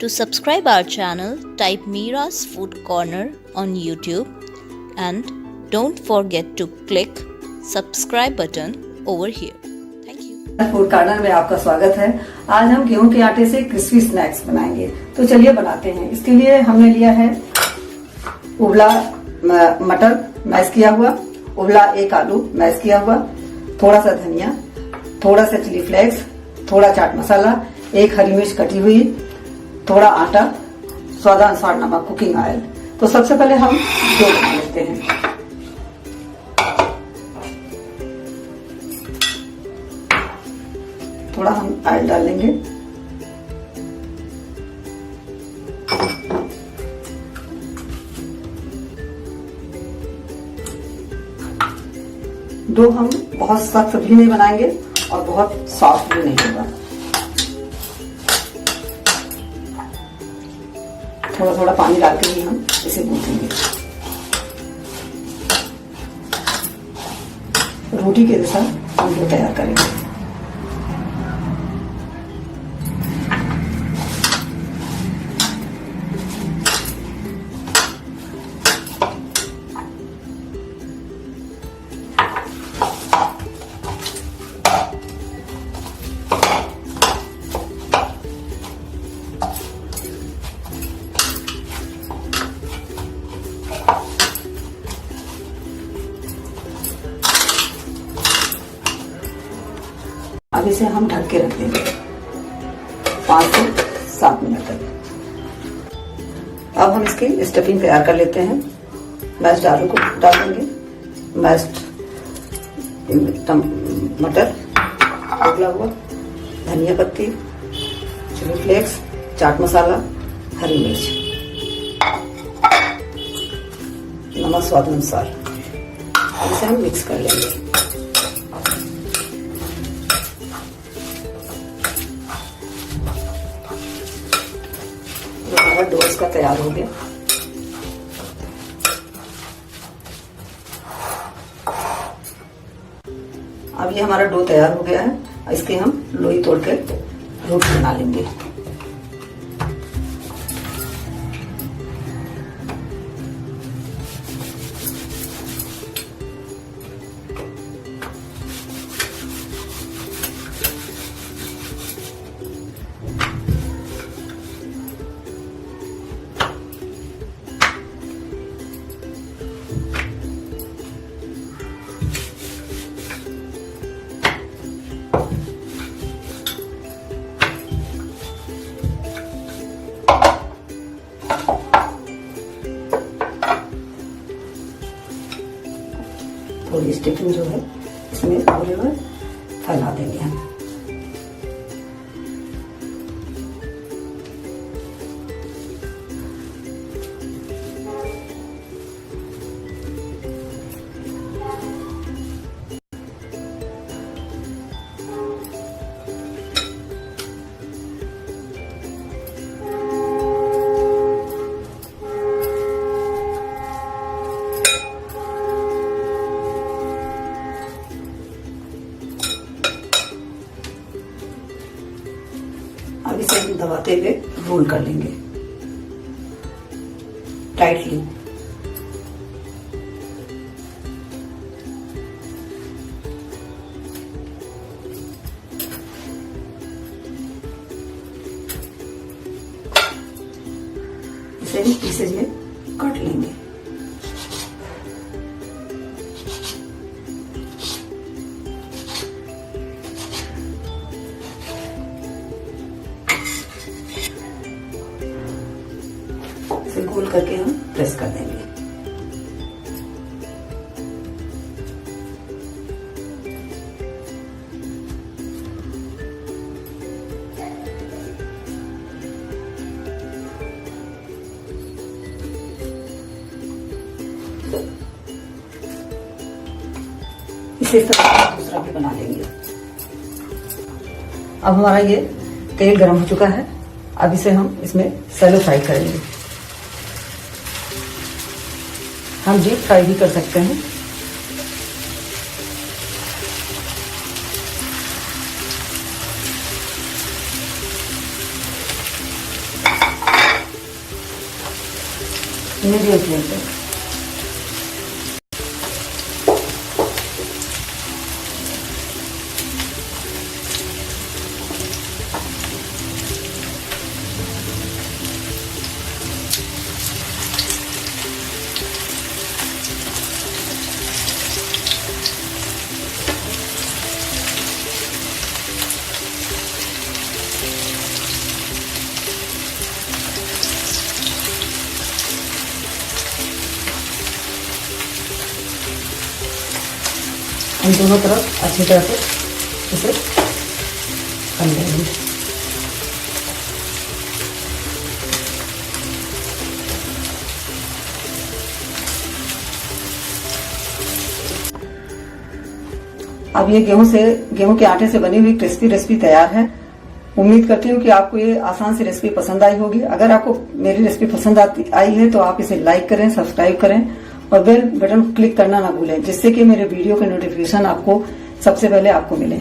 To subscribe our channel, type Mira's Food Corner on YouTube and don't forget to click subscribe button over here. Thank you. Food corner में आपका स्वागत है। आज हम गेहूं के आटे से क्रिस्पी स्नैक्स बनाएंगे, तो चलिए बनाते हैं। इसके लिए हमने लिया है उबला मटर मैश किया हुआ, उबला एक आलू मैश किया हुआ, थोड़ा सा धनिया, थोड़ा सा चिली फ्लेक्स, थोड़ा चाट मसाला, एक हरी मिर्च कटी हुई, थोड़ा आटा, स्वादानुसार नमक, कुकिंग ऑयल। तो सबसे पहले हम डो बना लेते हैं। थोड़ा हम ऑयल डालेंगे, डो हम बहुत सख्त भी नहीं बनाएंगे और बहुत सॉफ्ट भी नहीं होगा। थोड़ा थोड़ा पानी डाल के ही हम इसे गूंथेंगे। रोटी के जैसा हम डो तैयार करेंगे। अब इसे हम ढक के रख देंगे 5 से 7 मिनट तक। अब हम इसकी स्टफिंग तैयार कर लेते हैं। मैश्ड आलू को डाल देंगे, मैश्ड मटर, उबला हुआ धनिया पत्ती, चिली फ्लेक्स, चाट मसाला, हरी मिर्च, नमक स्वाद अनुसार। इसे हम मिक्स कर लेंगे। हमारा डो इसका तैयार हो गया। अब ये हमारा डो तैयार हो गया है। इसके हम लोई तोड़ के रोटी बना लेंगे। थोड़ी स्टफिंग जो है इसमें पूरे में फैला देंगे हम। अब इसे हम दबाते हुए रोल कर लेंगे टाइटली। इसे भी पीसेज में काट लेंगे। इसे गोल करके हम प्रेस कर देंगे। इसे दूसरा भी बना लेंगे। अब हमारा ये तेल गर्म हो चुका है। अब इसे हम इसमें सैलो फ्राई करेंगे। हम डीप फ्राई भी कर सकते हैं। मीडियम फ्लेम पे। हम दोनों तरफ अच्छी तरह से इसे कर लेंगे। अब ये गेहूं के आटे से बनी हुई क्रिस्पी रेसिपी तैयार है। उम्मीद करती हूँ कि आपको ये आसान सी रेसिपी पसंद आई होगी। अगर आपको मेरी रेसिपी पसंद आई है तो आप इसे लाइक करें, सब्सक्राइब करें और बेल बटन क्लिक करना ना भूलें, जिससे कि मेरे वीडियो के नोटिफिकेशन आपको सबसे पहले आपको मिले।